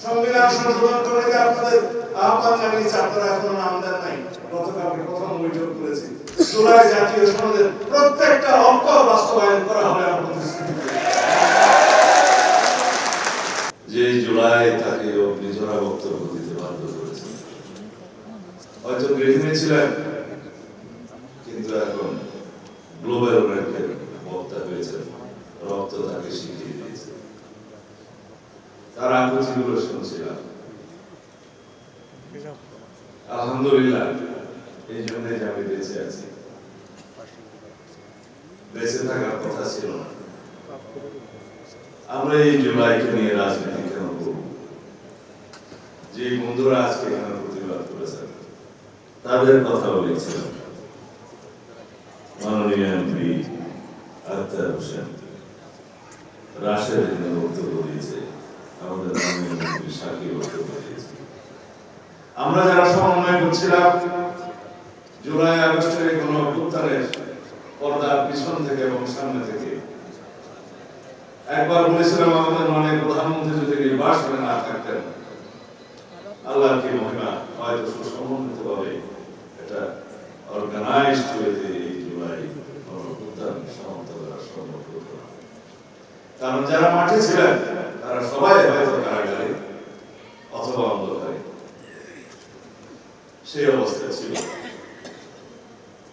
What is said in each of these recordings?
সংবিধান সংশোধন কমিটিতে আপনাদের আহ্বান জানিয়েছি, আপনারা এখনো নাম দেন নাই। গতকালকে প্রথম বৈঠক করেছি, জুলাই জাতীয় সনদের প্রত্যেকটা অক্ষর বাস্তবায়ন করা হবে আমার প্রতিশ্রুতি। যে জুলাই তাকে অগ্নিঝরা বক্তব্য দিতে বাধ্য করেছে। হয়তো গৃহিণী ছিলেন, কিন্তু এখন গ্লোবাল র্যাঙ্কের বক্তা হয়েছেন। রক্ত তাকে শিখিয়ে দিয়েছে। তার আকুতিগুলো শুনছিলাম। আলহামদুলিল্লাহ, এই জন্যই যে আমি বেঁচে আছি। বেঁচে থাকার কথা ছিল না। আমরা এই জুলাইকে নিয়ে রাজনীতি কেন করব? যে বন্ধুরা আজকে এখানে প্রতিবাদ করেছেন তাদের কথা বলেছিলাম। মাননীয় এমপি আখতার হোসেন রাশের জন্য বক্তব্য দিয়েছে, আমাদের মাননীয় মন্ত্রী সাকিব বক্তব্য দিয়েছে। আমরা যারা সমন্বয় করছিলাম জুলাই আগস্টের কোন অভ্যুত্থানের পর্দার পিছন থেকে এবং সামনে থেকে, একবার বলেছিলাম আমাদের মাননীয় প্রধানমন্ত্রী যদি নির্বাচনে না থাকতেন, আল্লাহর কি মহিমা, হয়তো সুসমন্বিত ভাবে এটা অর্গানাইজড ওয়েতে এই জুলাই অভ্যুত্থান সমাপ্ত করা সম্ভব হতো না। কারণ যারা মাঠে ছিলেন তারা সবাই হয়তো কারাগারে অথবা অন্ধকারে সেই অবস্থা ছিল।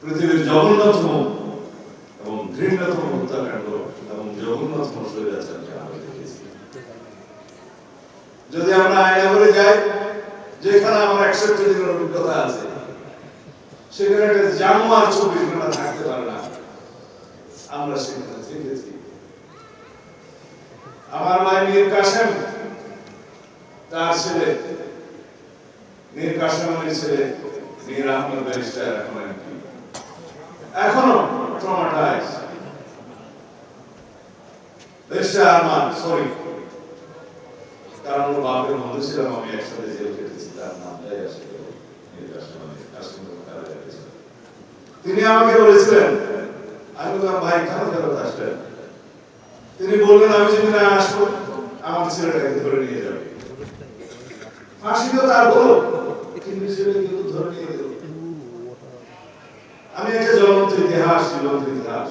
পৃথিবীর জঘন্যতম এবং ঘৃণ্যতম হত্যাকাণ্ড এবং জঘন্যতম স্বৈরাচারকে আমরা দেখেছি। যদি আমরা আয়নাঘরে যাই, যেখানে আমার 61 দিনের অভিজ্ঞতা আছে, সেখানে একটা জানোয়ার 24 ঘন্টা থাকতে পারে না, আমরা সেখানে থেকেছি। আমার ভাই মীর কাসেম, তার ছেলে মীর কাসেম আলীর ছেলে মীর আহমদ ব্যারিস্টার এখনো ট্রমাটাইজ। ব্যারিস্টার আরমান, সরি, কারণ ওর বাপের বন্ধু ছিলাম, আমি একসাথে জেল কেটেছি, তার নামটাই আসে মীর কাসেম আলী। তিনি আমাকে বলেছিলেন, আমি বললাম ভাই কেন ফেরত আসলেন? তিনি বললেন আমি যদি না আসবো আমার ছেলেটাকে ধরে নিয়ে যাবে। ফাঁসি তো তার বলো, কিন্তু ছেলে কিন্তু ধরে নিয়ে গেল। আমি একটা জ্বলন্ত ইতিহাস, জীবন্ত ইতিহাস।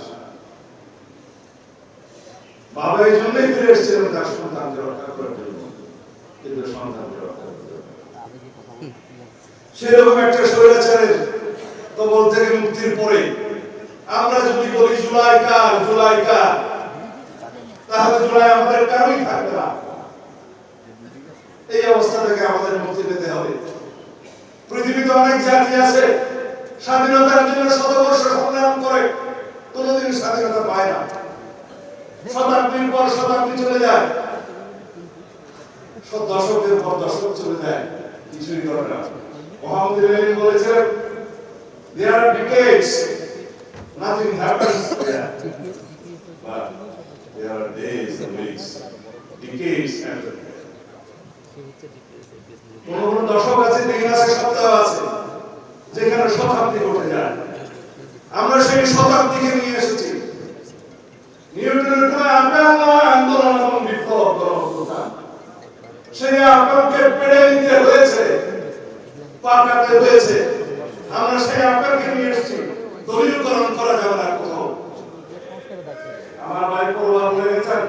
বাবা এই জন্যই ফিরে এসেছিলেন তার সন্তানকে রক্ষা করার জন্য, কিন্তু সন্তানকে রক্ষা করতে হবে। সেরকম একটা স্বৈরাচারের কবল থেকে মুক্তির পরে আমরা যদি বলি জুলাই কার, জুলাই কার, তাহলে জুলাই আমাদের কারোই থাকবে না। এই অবস্থা থেকে আমাদের মুক্তি পেতে হবে। পৃথিবীতে অনেক জাতি আছে স্বাধীনতার জন্য শতবর্ষ সংগ্রাম করে, কোনোদিন স্বাধীনতা পায় না। শতাব্দীর পর শতাব্দী চলে যায়, দশকের পর দশক চলে যায়, কিছুই করে না। মোহাম্মদ আলী বলেছিলেন, there are decades, nothing happens there, but there are days and weeks, decades happen. কোন দশক আছে, দিন আছে, সপ্তাহ আছে, যেখানে শতাব্দী ঘটে যায়। আমরা সেই শতাব্দীকে নিয়ে এসেছি। নিউটনের আন্দোলন এবং বিপ্লব গণঅভ্যুত্থান, সেই আকাঙ্ক্ষাকে পেড়ে নিতে হয়েছে, পাকাতে হয়েছে। আমরা সেই আকাঙ্ক্ষাকে নিয়ে এসেছি, দলীয়করণ করা যাবে না কোথাও। আমার ভাই পরিবার বলে গেছেন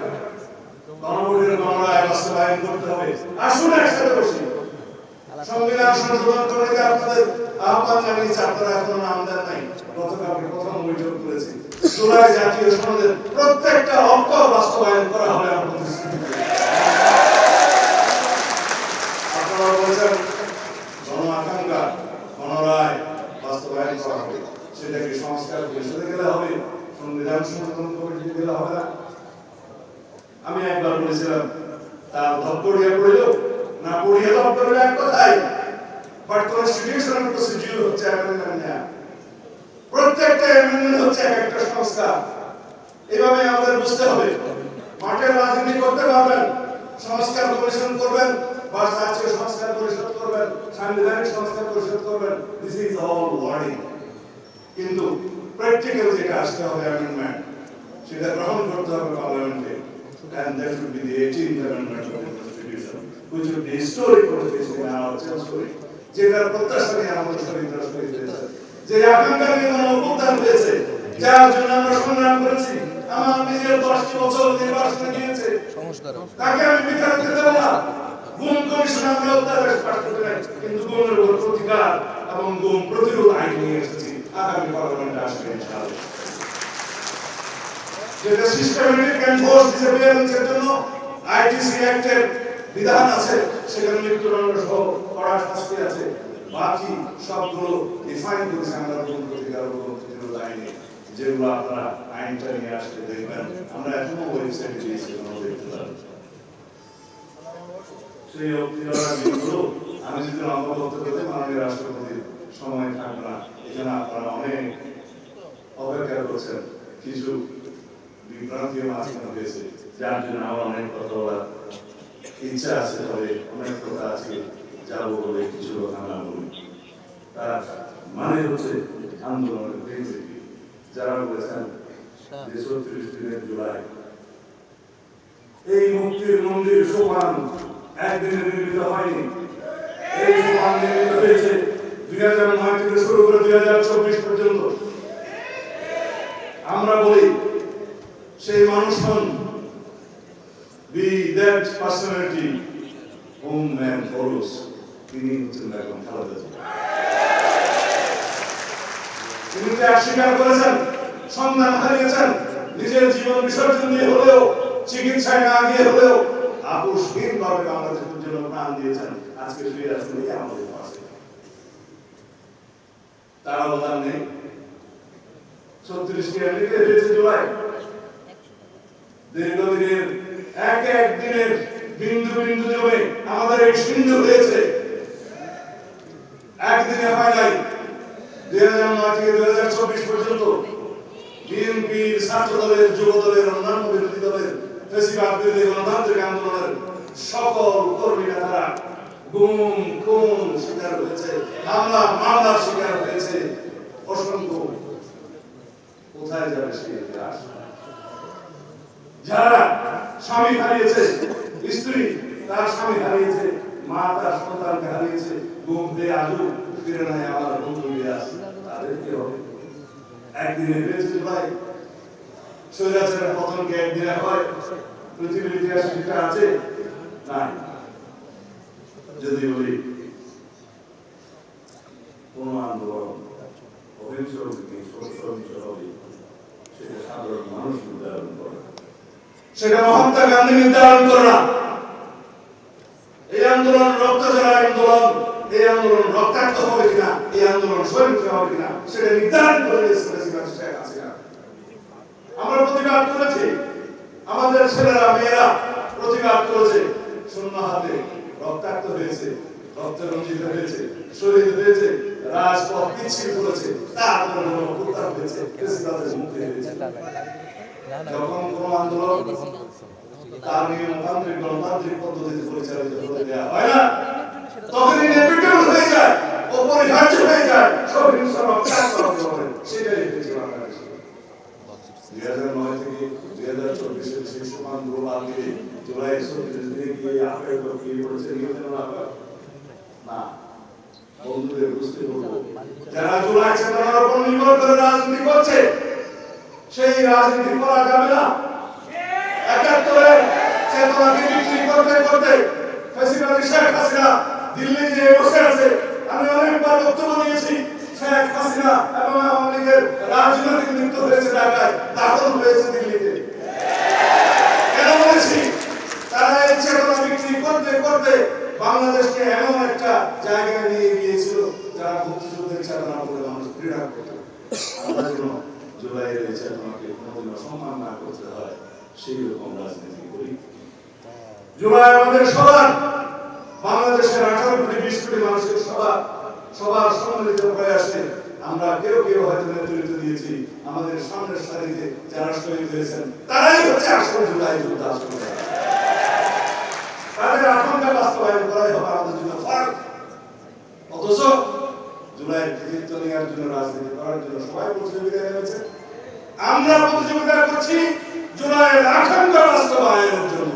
গণভোটের গণরায় বাস্তবায়ন করতে হবে। আসুন একসাথে বসি। সংবিধান সংশোধন কমিটিতে আপনাদের আহ্বান জানিয়েছি, আপনারা এখনো নাম দেন নাই। গতকালকে প্রথম বৈঠক করেছি, জুলাই জাতীয় সনদের প্রত্যেকটা অক্ষর বাস্তবায়ন করা হবে আমার প্রতিশ্রুতি। আপনারা বলেছেন গণ আকাঙ্ক্ষা, গণরায় বাস্তবায়ন করা হবে, সেটাকে সংস্কার পরিষদে গেলে হবে, সংবিধান সংশোধন কমিটিতে গেলে হবে না। আমি একবার বলেছিলাম, তার ধপ্পড়িয়া পড়িল না পড়িয়া ধপ্পড়িল এক কথাই, বাট কনস্টিটিউশনাল প্রসিডিউর হচ্ছে অ্যামেন্ডমেন্ট নেওয়া। প্রত্যেকটা অ্যামেন্ডমেন্ট হচ্ছে একটা সংস্কার। এইভাবে আমাদের বুঝতে হবে। মাঠের রাজনীতি করতে পারবেন, সংস্কার কমিশন করবেন, বা জাতীয় সংস্কার পরিষদ করবেন, সাংবিধানিক সংস্কার পরিষদ করবেন, দিস ইজ অল ওয়ার্ডিং। কিন্তু প্র্যাকটিক্যাল যেটা আসতে হবে অ্যামেন্ডমেন্ট, সেটা গ্রহণ করতে হবে পার্লামেন্টে, and that would be the 18th amendment of the Constitution. কিছু হিস্টোরিক পলিটিক্স নাও চেঞ্জ করি যেটার প্রত্যাশা নিয়ে আমাদের শরীরটা শহীদ হয়েছে, যে আকাঙ্ক্ষা নিয়ে অবদান হয়েছে, যার জন্য আমরা সংগ্রাম করেছি। আমার নিজের 10 বছর নির্বাচনে গিয়েছে, তাকে আমি বিচার দিতে দেব না। গুম কমিশন আমরা অধ্যাদেশ পাশ করতে নাই, কিন্তু গুমের উপর প্রতিকার এবং গুম প্রতিরোধ আইন নিয়ে এসেছি। আগামী পার্লামেন্টে আসবে ইনশাআল্লাহ। যেটা সিস্টেমেটিক এনফোর্স ডিসঅ্যাপিয়ারেন্সের জন্য আইটিসি অ্যাক্টের বিধান আছে, সেখানে মৃত্যুদণ্ড সহ কড়া শাস্তি আছে। বাকি সবগুলো ডিফাইন করেছে আমরা গুম প্রতিকার ও গুম প্রতিরোধ আইনে, যেগুলো আপনারা আইনটা নিয়ে আসলে দেখবেন। আমরা এখনো ওয়েবসাইটে দিয়েছি, দেখতে পারেন। সেই অভিযোগগুলো আমি যদি লম্বা বক্তব্য দিই, মাননীয় রাষ্ট্রপতির সময় থাকবে না। এখানে আপনারা অনেক অপেক্ষা করছেন, কিছু বিভ্রান্তিও মাঝখানে হয়েছে, যার জন্য আমার অনেক কথা বলার ইচ্ছা আছে। তবে অনেক কথা আছে যাবো বলে কিছু কথা না বলি। তার মানে হচ্ছে আন্দোলনের প্রেমী যারা বলেছেন যে ৩৬ দিনের জুলাই এই মুক্তির মন্দির সোপান একদিনে নির্মিত হয়নি। এই সোপান নির্মিত হয়েছে ২০০৯ থেকে শুরু করে ২০২৪ পর্যন্ত। আমরা বলি সেই মানুষ হন be that personality whom man follows, তিনি হচ্ছেন বেগম খালেদা জিয়া। তিনি ত্যাগ স্বীকার করেছেন, সন্ধান হারিয়েছেন, নিজের জীবন বিসর্জন দিয়ে হলেও, চিকিৎসায় না গিয়ে হলেও আপোষহীন ভাবে বাংলাদেশের জন্য প্রাণ দিয়েছেন। আজকে শুয়ে আছেন আমাদের পাশে, তার অবদান নেই। ৩৬টি আমেরিকা হয়েছে জুলাই, দীর্ঘদিনের এক এক দিনের বিন্দু বিন্দু জমে আমাদের এই সিন্ধু হয়েছে। একদিনে হয় নাই। ২০০৯ থেকে ২০২৪ পর্যন্ত বিএনপি, ছাত্র দলের, যুব দলের, অন্যান্য বিরোধী দলের, ফ্যাসিবাদ বিরোধী গণতান্ত্রিক আন্দোলনের সকল কর্মী নেতারা গুম খুন শিকার হয়েছে, হামলা মামলার শিকার হয়েছে। অসংখ্য কোথায় যাবে সেই ইতিহাস? যারা স্বামী হারিয়েছে, স্ত্রী তার স্বামী হারিয়েছে, মা তার সন্তানকে হারিয়েছে, গুম দিয়ে আজও ফিরে নাই আমার বন্ধু ইলিয়াস, তাদের কি হবে? একদিনে হয়েছে ভাই। স্বৈরাচারের পতনকে একদিনে হয়? পৃথিবীর ইতিহাসে যেটা আছে না। যদি বলি কোন আন্দোলন অহিংস হবে, সেটা সাধারণ মানুষ নির্ধারণ করে, সেটা মহাত্মা গান্ধী নির্ধারণ করে না। এই আন্দোলন রক্ত ঝরা আন্দোলন, এই আন্দোলন রক্তাক্ত হবে কিনা, এই আন্দোলন সহিংস হবে কিনা, সেটা নির্ধারণ করে শেখ হাসিনা। আমরা প্রতিবাদ করেছি, আমাদের ছেলেরা মেয়েরা প্রতিবাদ করেছে, শূন্য হাতে রক্তাক্ত হয়েছে, রক্তে রঞ্জিত হয়েছে, শহীদ হয়েছে, রাজপথ পিছিয়ে পড়েছে, তারপরে উত্তাপ হয়েছে, প্রেসিডেন্টের মুক্তি হয়েছে। যখন কোন আন্দোলন তার নিয়মতান্ত্রিক গণতান্ত্রিক পদ্ধতিতে পরিচালিত হতে দেওয়া হয় না, তখনই ইনএভিটেবল হয়ে যায়, অপরিহার্য হয়ে যায় সহিংস রক্তাক্ত আন্দোলন। সেটাই হয়েছে বাংলাদেশে ২০০৯ থেকে ২০২৪ সেই সমান গ্লোবাল মিলে জুলাই ৩৬ দিনে গিয়ে আফ্রিকা কি করেছে না। বন্ধুদের বুঝতে বলবো, যারা জুলাই চেতনার উপর নির্ভর করে রাজনীতি করছে, সেই রাজনীতি করা যাবে না। ৭১ চেতনাকে বিক্রি করতে করতে ফ্যাসিবাদী শেখ হাসিনা দিল্লি যে বসে আছে, আমি অনেকবার বক্তব্য দিয়েছি, শেখ হাসিনা এবং আওয়ামী লীগের রাজনৈতিক মৃত্যু হয়েছে ঢাকায়, দাফন হয়েছে দিল্লিতে। কেন বলেছি? তারা এই চেতনা বিক্রি করতে করতে বাংলাদেশকে এমন একটা জায়গায় নিয়ে গিয়েছিল, যারা মুক্তিযুদ্ধের চেতনা বলে মানুষ ঘৃণা করত। আমাদের জন্য জুলাইয়ের এই চেতনাকে কোনোদিন অসম্মান না করতে হয়, সেই রকম রাজনীতি করি। জুলাই আমাদের সবার, বাংলাদেশের 18 কোটি 20 কোটি মানুষের সবার সম্মিলিত প্রয়াসে আমরা কেউ কেউ হয়তো নেতৃত্ব দিয়েছি। আমাদের সামনের সারিতে যারা শহীদ হয়েছেন, তারাই হচ্ছে আসল জুলাই যোদ্ধা। আসলে তাদের আকাঙ্ক্ষা বাস্তবায়ন করাই হবে আমাদের জন্য ফরজ। অথচ জুলাইয়ের কৃতিত্ব নেওয়ার জন্য, রাজনীতি করার জন্য সবাই প্রতিযোগিতায় নেমেছে। আমরা প্রতিযোগিতা করছি জুলাইয়ের আকাঙ্ক্ষা বাস্তবায়নের জন্য।